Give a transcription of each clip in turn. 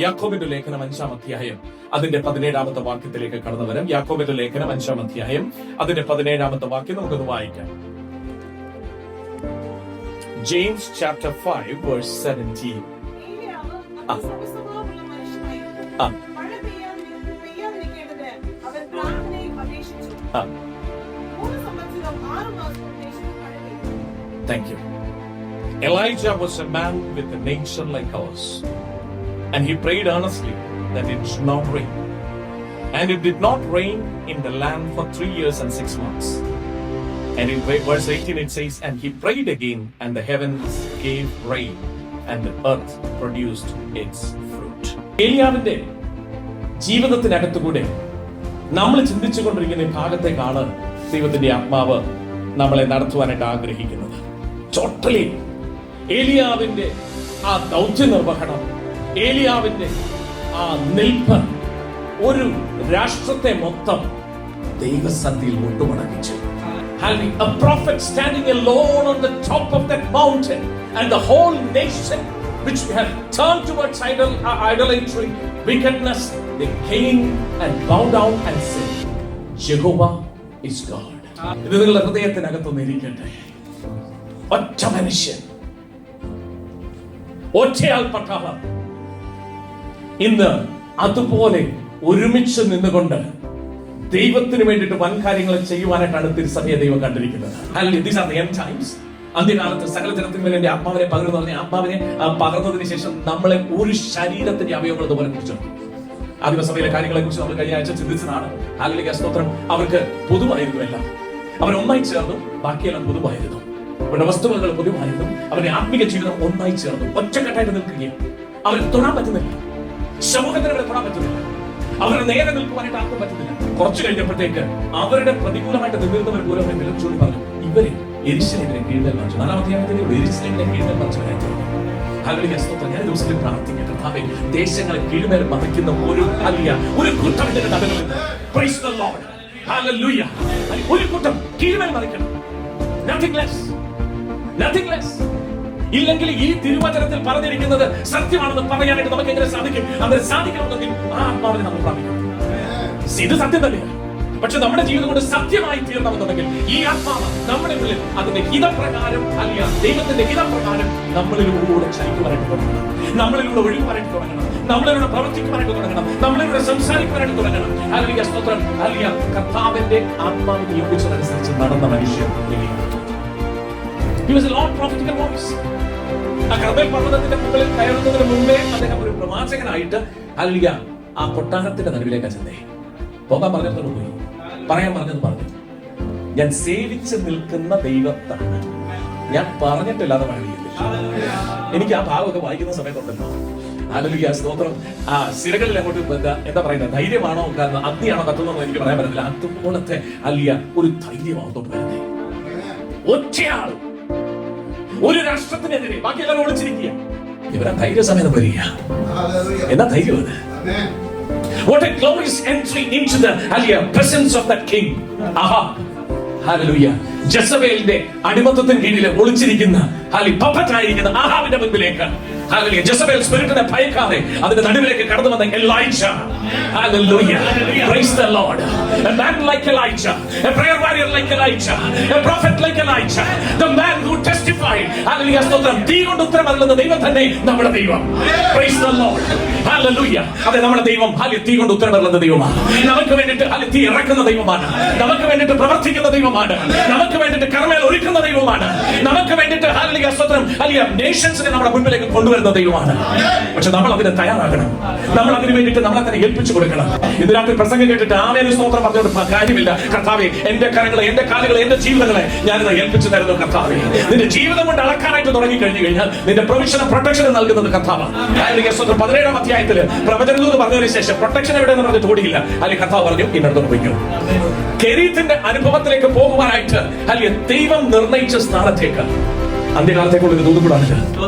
യാക്കോബിന്റെ ലേഖനം 5-ാം അധ്യായം അതിന്റെ 17-ാമത്തെ വാക്യത്തിലേക്ക് കടന്നു വരാം. യാക്കോബിന്റെ ലേഖനം 5-ാം അധ്യായം അതിന്റെ 17-ാമത്തെ വാക്യം നമുക്കത് വായിക്കാം. James chapter 5 verse 17. Thank you. Elijah was a man with a nature like ours, and he prayed earnestly that it should not rain. And it did not rain in the land for 3 years and 6 months. And in verse 18 it says, and he prayed again, and the heavens gave rain, and the earth produced its fruit. ഏലിയാവിന്റെ ജീവിതത്തിനകത്തുകൂടെ നമ്മൾ ചിന്തിച്ചുകൊണ്ടിരിക്കുന്ന ഈ ഭാഗത്തേക്കാണ് ദൈവത്തിന്റെ ആത്മാവ് നമ്മളെ നടത്തുവാനായിട്ട് ആഗ്രഹിക്കുന്നത്. Totally ഏലിയാവിന്റെ ആ ദൗത്യ നിർവഹണം, ഏലിയാവിന്റെ ആ നിൽപ്പ് ഒരു രാഷ്ട്രത്തെ മൊത്തം ദൈവസന്നിധിയിൽ മുട്ടുമടക്കിച്ചു. A prophet standing alone on the top of that mountain, and the whole nation which have turned towards idolatry, wickedness, they came and bowed down and said, Jehovah is God. ഇത് നിങ്ങളുടെ ഹൃദയത്തിനകത്തൊന്ന് ഇരിക്കട്ടെ. ഒറ്റ മനുഷ്യൻ, ഒറ്റയാൾ പട്ടാളം ഇന്ന് അതുപോലെ ഒരുമിച്ച് നിന്നുകൊണ്ട് ദൈവത്തിന് വേണ്ടിയിട്ട് വൻ കാര്യങ്ങൾ ചെയ്യുവാനായിട്ടാണ് തിരുസഭയെ ദൈവം കണ്ടിരിക്കുന്നത്. അന്ത്യകാലത്ത് സകല ജനത്തിന് വേണ്ടി ആത്മാവിനെ പകർന്നു പറഞ്ഞ ആത്മാവിനെ പകർന്നതിന് ശേഷം നമ്മളെ ഒരു ശരീരത്തിന്റെ അവയവങ്ങൾ ഇതുപോലെ കുറിച്ചു. ആദിമസഭയിലെ കാര്യങ്ങളെ കുറിച്ച് നമ്മൾ കഴിഞ്ഞ ആഴ്ച ചിന്തിച്ചതാണ്. ഹല്ലേലൂയ, സ്തോത്രം. അവർക്ക് പൊതുവായിരുന്നു എല്ലാം, അവർ ഒന്നായി ചേർന്നു, ബാക്കിയെല്ലാം പൊതുവായിരുന്നു. അവരുടെ വസ്തുവകൾ പൊതുവായിരുന്നു, അവരുടെ ആത്മീയ ജീവിതം ഒന്നായി ചേർന്നു, ഒറ്റക്കെട്ടായിട്ട് നിൽക്കുകയും അവർക്ക് തൊടാൻ പറ്റുന്നില്ല, സമൂഹത്തിന് അവരെ തൊടാൻ പറ്റുന്നില്ല, അവരുടെ നേരെ നിൽക്കുവാനായിട്ട് ആർക്കും പറ്റുന്നില്ല. കുറച്ചു കഴിഞ്ഞപ്പോഴത്തേക്ക് അവരുടെ പ്രതികൂലമായിട്ട് നിന്നിരുന്നവർ പോലും വിളിച്ചോടി പറഞ്ഞു, ഇവരെ യെരൂശലേമിനെ കീഴ്മേൽ മറിച്ചു. 4-ാം അധ്യായത്തിലെ യെരൂശലേമിനെ കീഴ്മേൽ മറിച്ചവരായിട്ട്. ഹല്ലേലൂയ, സ്തോത്രം. ഞാൻ ദിവസത്തിൽ പ്രാർത്ഥിക്കട്ടെ, കർത്താവേ, ദേശങ്ങളെ കീഴ്മേൽ മറിക്കുന്ന ഒരു കൂട്ടം ഇതിന്റെ നടുവിൽ പ്രൈസ് ദി ലോർഡ്. ഹല്ലേലൂയ. ഒരു കൂട്ടം കീഴ്മേൽ മറിക്കണം. Nothing less. Nothing less. ഇല്ലെങ്കിൽ ഈ തിരുവചനത്തിൽ പറഞ്ഞിരിക്കുന്നത് സത്യമാണെന്ന് പറയാനായിട്ട് നമുക്ക് എങ്ങനെ സാധിക്കും? അങ്ങനെ സാധിക്കണമെങ്കിൽ ആ ആത്മാവിനെ നമ്മൾ പ്രാപിക്കണം. ഇത് സത്യം തന്നെയാണ്. പക്ഷെ നമ്മുടെ ജീവിതം കൊണ്ട് സത്യമായി തീർണമെന്നുണ്ടെങ്കിൽ ഈ ആത്മാവ് നമ്മുടെ ഉള്ളിൽ അതിന്റെ ഹിതപ്രകാരം അല്ലെങ്കിൽ ദൈവത്തിന്റെ ഹിതപ്രകാരം നമ്മളിലൂടെ ചലിക്കുവാനായിട്ട് തുടങ്ങണം, നമ്മളിലൂടെ ഒഴുകുവാനായിട്ട് തുടങ്ങണം, നമ്മളിലൂടെ പ്രവർത്തിക്കുവാനായിട്ട് തുടങ്ങണം, നമ്മളിലൂടെ സംസാരിക്കുവാനായിട്ട് തുടങ്ങണം. അല്ലെങ്കിൽ സ്തോത്രം, അല്ലെങ്കിൽ കർത്താവിന്റെ ആത്മാവിനെ നിയോഗിച്ചതനുസരിച്ച് നടന്ന മനുഷ്യൻ. He was a Lord prophetical voice. ആ കർമ്മേൽ പർവ്വതത്തിന്റെ മുകളിൽ കയറുന്നതിന് മുമ്പേ അദ്ദേഹം ഒരു പ്രവാചകനായിട്ട് ഹല്ലേലൂയ ആ കൊട്ടാരത്തിന്റെ നടുവിലേക്ക് ചെന്നേ. പോകാൻ പറഞ്ഞത് പോയി, പറയാൻ പറഞ്ഞത് പറഞ്ഞു. ഞാൻ സേവിച്ച് നിൽക്കുന്ന ദൈവത്താണ്, ഞാൻ പറഞ്ഞിട്ടില്ലാതെ മഴയില്ല. എനിക്ക് ആ ഭാഗമൊക്കെ വായിക്കുന്ന സമയത്തുണ്ടല്ലോ, ഹല്ലേലൂയ, സ്തോത്രം. ആ സിരകളിൽ അങ്ങോട്ട് എന്താ പറയുന്നത്, ധൈര്യമാണോ അഗ്നിയാണോ കത്തുന്നതെന്ന് എനിക്ക് പറയാൻ പറ്റില്ല. അതുപോലത്തെ ഹല്ലേലൂയ ഒരു ധൈര്യമാകത്തോട്ട് വരുന്നേ. ഒറ്റയാൾ ഒരു രാഷ്ട്രത്തിനെതിരെ ബാക്കി എല്ലാവരും ഒളിച്ചിരിക്കുക, ഇവരാ ധൈര്യ സമയം വരിക. എന്നാ ധൈര്യം അത്. What a glorious entry into the presence of that king. Aha. Hallelujah. ജസബേലിന്റെ അടിമത്തത്തിന് കീഴിൽ ഒളിച്ചിരിക്കുന്ന പപ്പറ്റായിരിക്കുന്ന ആഹാബിന്റെ മുൻപിലേക്ക് ഹല്ലേലൂയ ജസബേൽ സ്പിരിറ്റിനെ ഭയക്കാതെ അതിന്റെ നടുവിലേക്ക് കടന്നു വന്ന Elijah. Hallelujah. Praise the Lord. A man like Elijah, a prayer warrior like Elijah, a prophet like Elijah, the man who testified. Hallelujah, സ്തോത്രം. തീ കൊണ്ട് ഉത്തരം അരുളുന്ന ദൈവം തന്നെ നമ്മുടെ ദൈവം. Praise the Lord. ഹല്ലേലൂയ. അതെ, നമ്മുടെ ദൈവം തീ കൊണ്ട് ഉത്തരം അരുളുന്ന ദൈവമാണ്. നമുക്ക് വേണ്ടിയിട്ട് തീ ഇറക്കുന്ന ദൈവമാണ്, നമുക്ക് വേണ്ടിയിട്ട് പ്രവർത്തിക്കുന്ന ദൈവമാണ്, നമുക്ക് വേണ്ടിയിട്ട് കർമ്മേൽ ഒരുക്കുന്ന ദൈവമാണ്, നമുക്ക് വേണ്ടിയിട്ട് ഹല്ലേലൂയ, സ്തോത്രം, ഹല്ലേലൂയ നേഷൻസിനെ നമ്മുടെ മുൻപിലേക്ക് കൊണ്ടുവരുന്ന ദൈവമാണ്. പക്ഷെ നമ്മൾ അതിന് തയ്യാറാകണം, നമ്മൾ അതിന് വേണ്ടിയിട്ട് നമ്മളെ തന്നെ ഏൽപ്പിച്ചു കൊടുക്കണം. ഇന്ന് രാത്രി പ്രസംഗം കേട്ടിട്ട് ആമേൻ സ്തോത്രം പറഞ്ഞുകൊണ്ട് കാര്യമില്ല. കർത്താവേ, എന്റെ കരങ്ങളെ, എന്റെ കാലുകളെ, എന്റെ ജീവിതങ്ങളെ ഞാനിന്ന് ഏൽപ്പിച്ചു തരുന്നു. കർത്താവേ, നിന്റെ ജീവിതം കൊണ്ട് അളക്കാനായിട്ട് തുടങ്ങി കഴിഞ്ഞു കഴിഞ്ഞാൽ നിന്റെ പ്രൊവിഷനും പ്രൊട്ടക്ഷനും നൽകുന്നത് കർത്താവാണ്. 17-ാം അധ്യായത്തില് പ്രവചനദൂത് പറഞ്ഞതിന് ശേഷം പ്രൊട്ടക്ഷൻ എവിടെയെന്ന് പറഞ്ഞിട്ട് ഓടിയില്ല. അല്ലെങ്കിൽ കർത്താവ് പറഞ്ഞു, ഇന്നടത്ത് പോയിക്കോ. കെരീത്തിന്റെ അനുഭവത്തിലേക്ക് പോകുവാനായിട്ട് അല്ലെങ്കിൽ ദൈവം നിർണയിച്ച സ്ഥാനത്തേക്ക് അന്ത്യകാലത്തേക്കുള്ള ഒരു ദൂതുകൂടാണിത്.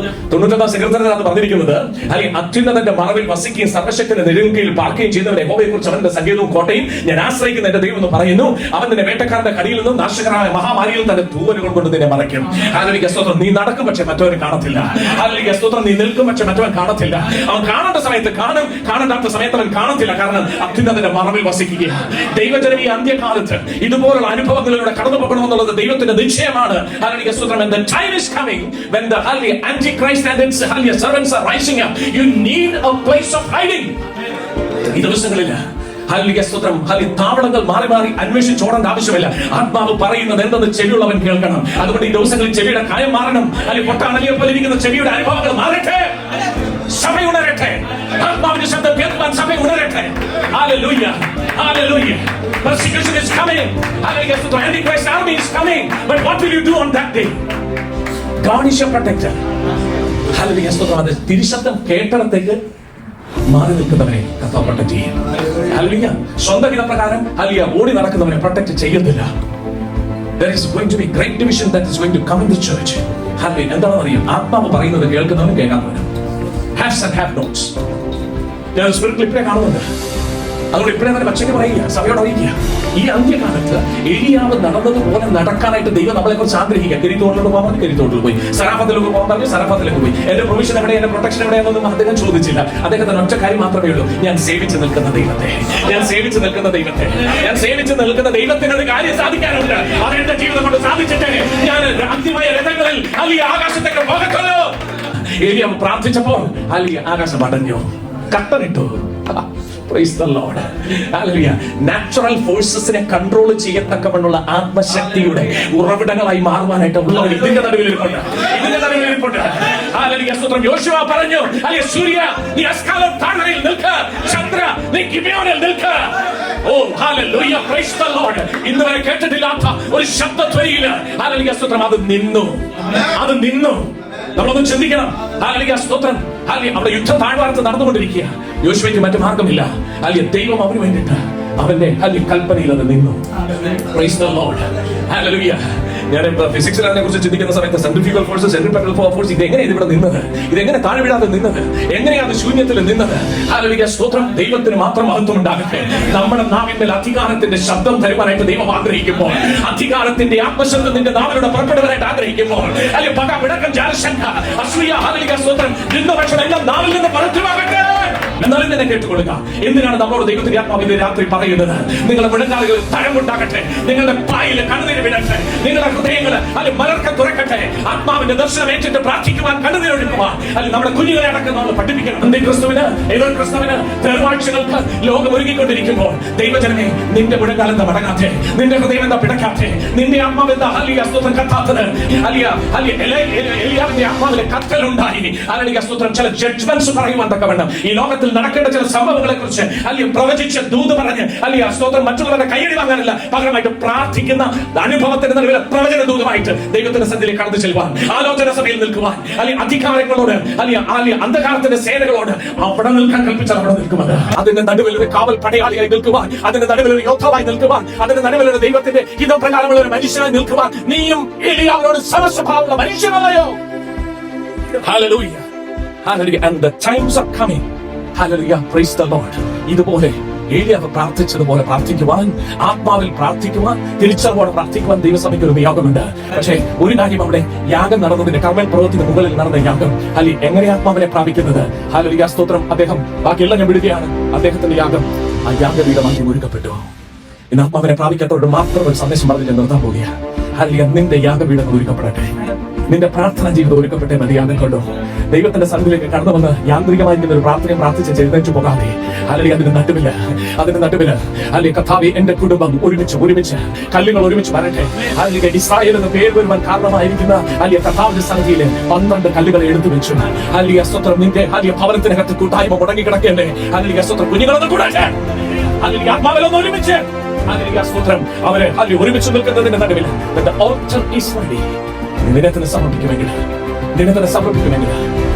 91 സങ്കീർത്തനത്തിനകത്ത് പറഞ്ഞിരിക്കുന്നത്, അല്ലെങ്കിൽ അത്യുന്നതന്റെ മറവിൽ വസിക്കുകയും സർവശക്തന്റെ നെടുങ്കയിൽ പാർക്കുകയും ചെയ്യുന്നവരെ യഹോവയെ കുറിച്ച് അവന്റെ സങ്കേതവും കോട്ടയും ഞാൻ ആശ്രയിക്കുന്ന എന്റെ ദൈവം എന്ന് പറയുന്നു. അവൻ നിന്നെ വേട്ടക്കാരന്റെ കടിയിൽ നിന്നും നാശകരമായ മഹാമാരിയിൽ തന്റെ തൂവലുകൾ കൊണ്ട് നിന്നെ മറയ്ക്കും. ഹല്ലേലൂയ സ്തോത്രം. നീ നടക്കും പക്ഷെ മറ്റവന് കാണത്തില്ല. ഹല്ലേലൂയ സ്തോത്രം. നീ നിൽക്കും പക്ഷെ മറ്റവൻ കാണത്തില്ല. അവൻ കാണേണ്ട സമയത്ത് കാണും, കാണേണ്ടാത്ത സമയത്ത് അവൻ കാണത്തില്ല. കാരണം അത്യുന്നതന്റെ മറവിൽ വസിക്കുകയാണ്. ദൈവജനം ഈ അന്ത്യകാലത്ത് ഇതുപോലുള്ള അനുഭവങ്ങളിലൂടെ കടന്നു പോകണമെന്നുള്ളത് ദൈവത്തിന്റെ നിശ്ചയമാണ്. ഹല്ലേലൂയ സ്തോത്രം. And the time is coming when the Antichrist and its servants are rising up. You need a place of hiding. ഈ ദിവസങ്ങളിൽ ഹല്ലേലൂയ സ്തോത്രം. താവളങ്ങൾ മാറി മാറി അന്വേഷിച്ചോടേണ്ട ആവശ്യമില്ല. ആത്മാവ് പറയുന്നത് എന്തെന്ന് ചെവിയുള്ളവൻ കേൾക്കണം. അതുകൊണ്ട് ഈ ദിവസങ്ങളിൽ ചെവിയുടെ കായം മാറണം. അല്ലെങ്കിൽ പൊട്ടാണലിയെ പോലെ ഇരിക്കുന്ന ചെവിയുടെ അനുഭവങ്ങൾ മാറട്ടെ. സഭ ഉണരട്ടെ. ആത്മാവിന്റെ ശബ്ദം കേൾക്കുവാൻ സഭ ഉണരട്ടെ. Hallelujah, hallelujah. Persecution is coming. Hallelujah. The Antichrist army is coming. But what will you do on that day? God is your protector. Hallelujah. അത് തിരുശബ്ദം കേട്ടിടത്തേക്ക് മാറി നിൽക്കുന്നവരെ കർത്താവ് പ്രൊട്ടക്ട് ചെയ്യും. ഹല്ലേലൂയ. സ്വന്തം ഹിതപ്രകാരം ഹല്ലേലൂയ ഓടി നടക്കുന്നവരെ പ്രൊട്ടക്ട് ചെയ്യുന്നില്ല. There is going to be great division that is going to come in the church. Hallelujah. എന്താണെന്ന് അറിയാം? ആത്മാവ് പറയുന്നത് കേൾക്കുന്നവനും കേൾക്കാത്തവനും. Haves and have nots. ഞാൻ സ്പിരിറ്റിൽ ഇപ്പോഴേ കാണുന്നുണ്ട്. അതുകൊണ്ട് ഇപ്പോഴേ തന്നെ പച്ചയ്ക്ക് പറയുക, സഭയോട് അറിയിക്കുക, ഈ അന്ത്യകാലത്ത് എലിയാവ് നടന്നതുപോലെ നടക്കാനായിട്ട് ദൈവം നമ്മളെ കുറിച്ച് ആഗ്രഹിക്കുക. കെരീത്തോട്ടിലോട്ട് പോകാൻ പറഞ്ഞു, കെരീത്തോട്ടിൽ പോയി. സറാഫത്തിലേക്ക് പോകാൻ പറഞ്ഞു, സറാഫത്തിലേക്ക് പോയി. എന്റെ പ്രൊവിഷൻ എവിടെ, എന്റെ പ്രൊട്ടക്ഷൻ എവിടെയാണെന്നൊന്നും അദ്ദേഹം ചോദിച്ചില്ല. അദ്ദേഹത്തിന് ഒറ്റ കാര്യം മാത്രമേ ഉള്ളൂ, ഞാൻ സേവിച്ച് നിൽക്കുന്ന ദൈവത്തെ, ഞാൻ സേവിച്ച് നിൽക്കുന്ന ദൈവത്തെ, ഞാൻ സേവിച്ച് നിൽക്കുന്ന ദൈവത്തിന് ഒരു കാര്യം സാധിക്കാനുണ്ട്. അതെന്റെ ജീവിതം കൊണ്ട് സാധിച്ചിട്ട് ഞാൻ അന്തിമയ രഥങ്ങളിൽ അല്ലെങ്കിൽ ആകാശത്തേക്ക് പോകത്തുള്ളൂ. എലിയാവ് പ്രാർത്ഥിച്ചപ്പോൾ അല്ലെങ്കിൽ ആകാശം അടഞ്ഞു, കട്ടനിട്ടു. Praise the Lord. Hallelujah. Natural forces-നെ കൺട്രോൾ ചെയ്യത്തക്കവണ്ണുള്ള ആത്മശക്തിയുടെ ഉറവിടങ്ങളായി മാറുവാനായിട്ട് ഉള്ളവർ ഇതിന്റെ നടുവിലിരിപ്പുണ്ട്. ഇതിന്റെ നടുവിലിരിപ്പുണ്ട്. ഹല്ലേലൂയ സ്തോത്രം. യോശുവ പറഞ്ഞു, ഹല്ലേലൂയ, സൂര്യ നീ അസ്കലോൻ താഴ്വരയിൽ നിൽക്ക്, ചന്ദ്ര നീ ഗിബെയോനിൽ നിൽക്ക്. ഓ ഹല്ലേലൂയ, പ്രൈസ് ദി ലോർഡ്. ഇന്നുവരെ കേട്ടിട്ടില്ലാത്ത ഒരു ശബ്ദധ്വനിയിൽ ഹല്ലേലൂയ സ്തോത്രം അത് നിന്നു, അത് നിന്നു. നമ്മളൊന്ന് ചിന്തിക്കണം. ഹല്ലേലൂയ സ്തോത്രം. ഹല്ലേലൂയ. അവിടെ യുദ്ധം താഴ്വാരത്ത് നടന്നുകൊണ്ടിരിക്കുക. യോശുവയ്ക്ക് മറ്റു മാർഗമില്ല. ഹല്ലേലൂയ. ദൈവം അവന് വേണ്ടിയിട്ട് അവന്റെ ഹല്ലേലൂയ കൽപ്പനയിൽ അത് നിന്നു. Praise the Lord. ഹല്ലേലൂയ. ഞാൻ ഫിസിക്സിൽ അതിനെ കുറിച്ച് ചിന്തിക്കുന്ന സമയത്ത് സെൻട്രിഫ്യൂഗൽ ഫോഴ്സ്, സെൻട്രിപെറ്റൽ ഫോഴ്സ്, ഇതെങ്ങനെയാണ് ഇവിടെ നിന്നത്? ഇതെങ്ങനെ താഴെ വീഴാതെ നിന്നത്? എങ്ങനെയാണ് ശൂന്യത്തിൽ നിന്നത്? ഹല്ലേലൂയ സ്തോത്രം. ദൈവത്തിന് മാത്രം മഹത്വം ഉണ്ടാകട്ടെ. നമ്മുടെ നാവിന്റെ അധികാരത്തിന്റെ ശബ്ദം തരുവാനായിട്ട് ദൈവം ആഗ്രഹിക്കുമ്പോൾ, അധികാരത്തിന്റെ ആത്മശബ്ദം നിന്റെ നാവിലൂടെ പുറപ്പെടുവാനായിട്ട് ആഗ്രഹിക്കുമ്പോൾ, അല്ലെങ്കിൽ പക, വിടക്കം, ജാലശങ്ക, അസൂയ, ഹല്ലേലൂയ സ്തോത്രം, നിന്ദപക്ഷം എല്ലാം നാവിൽ നിന്ന് പുറത്തുവാകട്ടെ. എന്നാലും തന്നെ കേട്ടുകൊള്ളുക. എന്തിനാണ് നമ്മളോട് ദൈവത്തിന്റെ ആത്മാവ് ഇന്ന് രാത്രി പറയുന്നത്? നിങ്ങളുടെ മുഴങ്കാലുകളിൽ തഴമ്പുണ്ടാകട്ടെ, നിങ്ങളുടെ പായില് കണ്ണുനീര് വിടട്ടെ, നിങ്ങളുടെ ഹൃദയങ്ങള് അത് മലർക്ക തുറക്കട്ടെ. ആത്മാവിന്റെ ദർശനം ഏറ്റിട്ട് പ്രാർത്ഥിക്കുവാൻ, കണ്ണുനീരൊഴുക്കുവാൻ, അല്ലെങ്കിൽ നമ്മുടെ കുഞ്ഞുങ്ങളെ അടക്കം നമ്മൾ പഠിപ്പിക്കണം. അന്ത്യക്രിസ്തുവിന്, എതിർ ക്രിസ്തുവിന് തെരുവാഴ്ചകൾക്ക് ലോകം ഒരുങ്ങിക്കൊണ്ടിരിക്കുമ്പോൾ, ദൈവജനമേ, നിന്റെ മുഴങ്കാലം എന്താ മടങ്ങാത്തെ? നിന്റെ ഹൃദയം എന്താ പിടക്കാത്തെ? നിന്റെ ആത്മാവ് എന്താ ഹല്ലേലൂയ സ്തോത്രം കത്താത്തത്? എലിയാവിന്റെ ആത്മാവിലെ കത്തലുണ്ടായി. ഹല്ലേലൂയ സ്തോത്രം. ചില ജഡ്ജ്മെന്റ്സ് പറയുവാൻ തക്കവണ്ണം, ഈ ലോകത്തിൽ നടക്കേണ്ട ചില സംഭവങ്ങളെ കുറിച്ച് അല്ലെങ്കിൽ പ്രവചിച്ച് ദൂത് പറഞ്ഞ് അല്ലെങ്കിൽ സ്തോത്രം മറ്റുള്ളവരുടെ കയ്യടി വാങ്ങാനല്ല, പകരമായിട്ട് പ്രാർത്ഥിക്കുന്ന അനുഭവത്തിന്റെ നടുവിൽ പ്രവചന ദൂതമായിട്ട് ദൈവത്തിന്റെ സന്നിധിയിലേക്ക് കടന്നു ചെല്ലുവാൻ, ആലോചന സഭയിൽ നിൽക്കുവാൻ, അല്ലെങ്കിൽ അധികാരങ്ങളോട് അല്ലെങ്കിൽ അന്ധകാരത്തിന്റെ സേനകളോട് അവിടെ നിൽക്കാൻ കൽപ്പിച്ചാൽ അവിടെ നിൽക്കുന്നത്. അതിന്റെ നടുവിൽ ഒരു കാവൽ പടയാളിയായി നിൽക്കുവാൻ, അതിന്റെ നടുവിൽ ഒരു യോദ്ധാവായി നിൽക്കുവാൻ, അതിന്റെ നടുവിൽ ഒരു ദൈവത്തിന്റെ ഹിതപ്രകാരമുള്ള ഒരു മനുഷ്യനായി നിൽക്കുവാൻ നീയും എലിയാവിനോട് സമസ്വഭാവമുള്ള മനുഷ്യനല്ലയോ? Hallelujah. Hallelujah. And the times are coming. Hallelujah. Praise the Lord. ഇതുപോലെ ഏലിയാവ് പ്രാർത്ഥിച്ചതുപോലെ പ്രാർത്ഥിക്കുവാൻ, ആത്മാവിൽ പ്രാർത്ഥിക്കുവാൻ, തിരിച്ചറിവോടെ പ്രാർത്ഥിക്കുവാൻ ദൈവസഭയ്ക്ക് ഒരു നിയോഗമുണ്ട്. പക്ഷേ ഒരു കാര്യം, അവിടെ യാഗം നടന്നതിന്റെ കർമ്മൽ പർവ്വതത്തിന് മുകളിൽ നടന്ന യാഗം അല്ലെങ്കിൽ എങ്ങനെ ആത്മാവിനെ പ്രാപിക്കുന്നത്? ഹല്ലേലൂയ സ്തോത്രം. അദ്ദേഹം ബാക്കിയെല്ലാം ഞാൻ വിടുകയാണ്. അദ്ദേഹത്തിന്റെ യാഗം ആ യാഗപീഠം ആദ്യം ഒരുക്കപ്പെട്ടു. ഇന്ന് ആത്മാവിനെ പ്രാപിക്കാത്തവരോട് മാത്രം ഒരു സന്ദേശം പറഞ്ഞ് നിർത്താൻ പോവുകയാണ്. ഹല്ലേലൂയ. നിന്റെ യാഗപീഠം ഒരുക്കപ്പെടട്ടെ. നിന്റെ പ്രാർത്ഥന ജീവിതം ഒരുക്കപ്പെട്ടെ മതിയാകും കൊണ്ടോ ദൈവത്തിന്റെ സന്നിധിയിലേക്ക് കടന്നു വന്ന് യാന്ത്രികമായിരിക്കുന്ന ഒരു പ്രാർത്ഥനയും പ്രാർത്ഥിച്ച് എഴുന്നേറ്റ് പോകാതെ, അല്ലെങ്കിൽ അതിന്റെ നടുവില് അല്ലെങ്കിൽ കർത്താവേ, എന്റെ കുടുംബം ഒരുമിച്ച് കല്ലുകൾ ഒരുമിച്ച് വരട്ടെ. അല്ലെങ്കിൽ ഇസ്രായേൽ എന്ന പേര് വരുവാൻ കാരണമായിരിക്കുന്ന അല്ലെങ്കിൽ കർത്താവിന്റെ സന്നിധിയിൽ 12 കല്ലുകളെ എടുത്തു വെച്ചു. അല്ലെങ്കിൽ സ്തോത്രം. നിന്റെ അല്ലെങ്കിൽ ഭവനത്തിനകത്ത് കൂട്ടായ്മ മുടങ്ങി കിടക്കേണ്ടേ? അല്ലെങ്കിൽ സ്തോത്രം. കുഞ്ഞുങ്ങളൊന്നും കൂടട്ടെ. അല്ലെങ്കിൽ ആത്മാവിലൊന്നും ഒരുമിച്ച് അല്ലെങ്കിൽ സ്തോത്രം അവരെ അല്ലെങ്കിൽ ഒരുമിച്ച് നിൽക്കുന്നതിന്റെ നടുവിൽ ദിനത്തിന് സമർപ്പിക്കുമെങ്കിൽ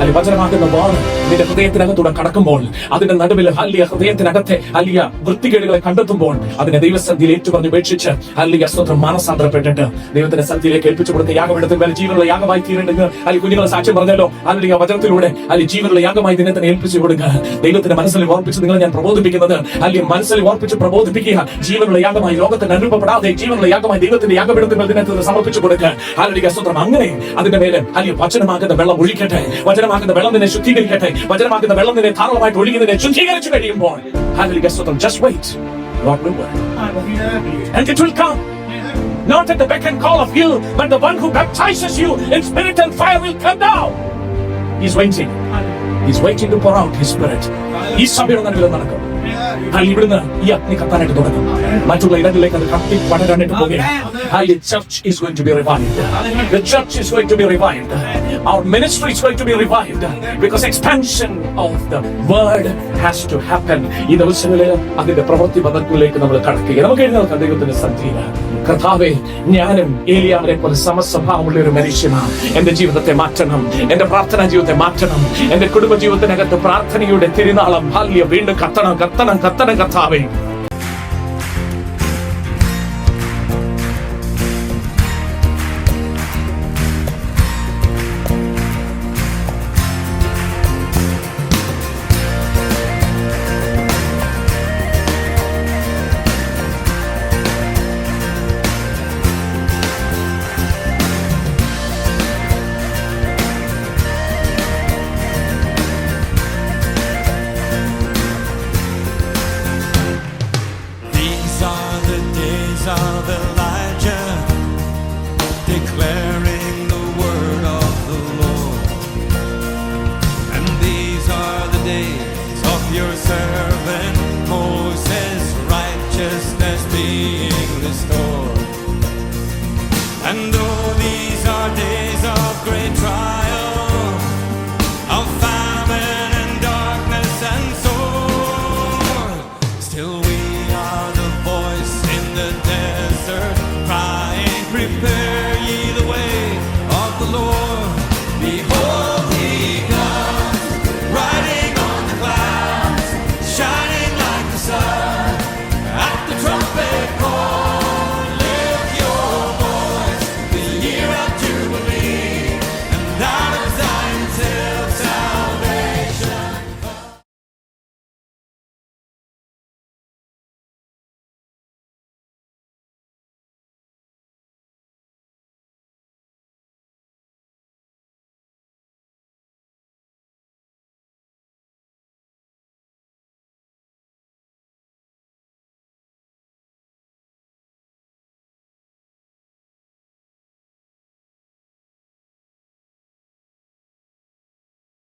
അല്ലെങ്കിൽ വചനമാകുന്ന വാൾ നിന്റെ ഹൃദയത്തിനകത്തൂടെ കടക്കുമ്പോൾ, അതിന്റെ നടുവിൽ ഹല്ലിയ ഹൃദയത്തിനകത്തെ ഹല്ലിയ വൃത്തികേടുകളെ കണ്ടെത്തുമ്പോൾ, അതിനെ ദൈവസന്നിധിയിൽ ഏറ്റുപറഞ്ഞ് ഉപേക്ഷിച്ച് ഹല്ലിയ സ്തോത്രം മാനസാന്തരപ്പെട്ടിട്ട് ദൈവത്തിന്റെ സന്നിധിയിലേക്ക് ഏൽപ്പിച്ചു കൊടുത്ത യാഗപീഠത്തിൽ മേലെ ജീവനുള്ള യാഗമായി തീരേണ്ടെന്ന് അല്ലെങ്കിൽ കുഞ്ഞുങ്ങളെ സാക്ഷ്യം പറഞ്ഞല്ലോ. ഹല്ലിയ വചനത്തിലൂടെ അല്ലെങ്കിൽ ജീവനുള്ള യാഗമായി ദിനെ തന്നെ ഏൽപ്പിച്ചു കൊടുക്കുക. ദൈവത്തിന്റെ മനസ്സിൽ ഓർപ്പിച്ച് നിങ്ങളെ ഞാൻ പ്രബോധിപ്പിക്കുന്നത്, അല്ലെങ്കിൽ മനസ്സിൽ ഓർപ്പിച്ച് പ്രബോധിപ്പിക്കുക. ജീവനുള്ള യാഗമായി ലോകത്തിന് അനുഭവപ്പെടാതെ ജീവനുള്ള യാഗമായി ദൈവത്തിന്റെ യാഗപീഠത്തിൽ ദിനത്തിൽ സമർപ്പിച്ചു കൊടുക്കുക. ഹല്ലിയ സ്തോത്രം. അങ്ങനെ അതിന്റെ മേലെ ഹല്ലിയ വചനമാകുന്ന വെള്ളം ഒഴിക്കട്ടെ. വചനമാകുന്ന വെള്ളം നിന്നെ ശുദ്ധീകരിക്കട്ടെ. വചനമാകുന്ന വെള്ളം നിന്നെ ധാരാളമായിട്ട് ഒഴുകി നിന്നെ ശുദ്ധീകരിച്ചു കഴിയുമ്പോൾ, ഹല്ലേലൂയ സ്തോത്രം, just wait, God will work and it will come, not at the beck and call of you, but the one who baptizes you in spirit and fire will come down. He's waiting to pour out his spirit. ഈ സഭയുടെ നടുവിൽ നടക്കും. ഇവിടുന്ന് ഈ അഗ്നി കത്താനായിട്ട് തുടങ്ങും. മറ്റുള്ള ഇടങ്ങളിലേക്ക് അത് കത്തി പടരാനായിട്ട് പോകുകയാണ്. The church is going to be revived. The church is going to be revived. Our ministry is going to be revived because expansion of the word has to happen. ഈ ദിവസങ്ങളിൽ അതിന്റെ പ്രവൃത്തി പദങ്ങളിലേക്ക് നമ്മൾ കടക്കുക. നമുക്ക് എഴുന്നേൽക്കാം ദൈവത്തിന്റെ സന്നിധിയിൽ. കർത്താവേ, ഞാനും ഏലിയാവിനെ പോലെ സമസ്വഭാവമുള്ള ഒരു മനുഷ്യനാണ്. എന്റെ ജീവിതത്തെ മാറ്റണം, എന്റെ പ്രാർത്ഥനാ ജീവിതത്തെ മാറ്റണം, എന്റെ കുടുംബ ജീവിതത്തിനകത്ത് പ്രാർത്ഥനയുടെ തിരുനാളം ഹല്ലേലൂയ വീണ്ടും കത്തണം കത്തണം കത്തണം കർത്താവേ. Of Elijah, declaring the word of the Lord. And these are the days of your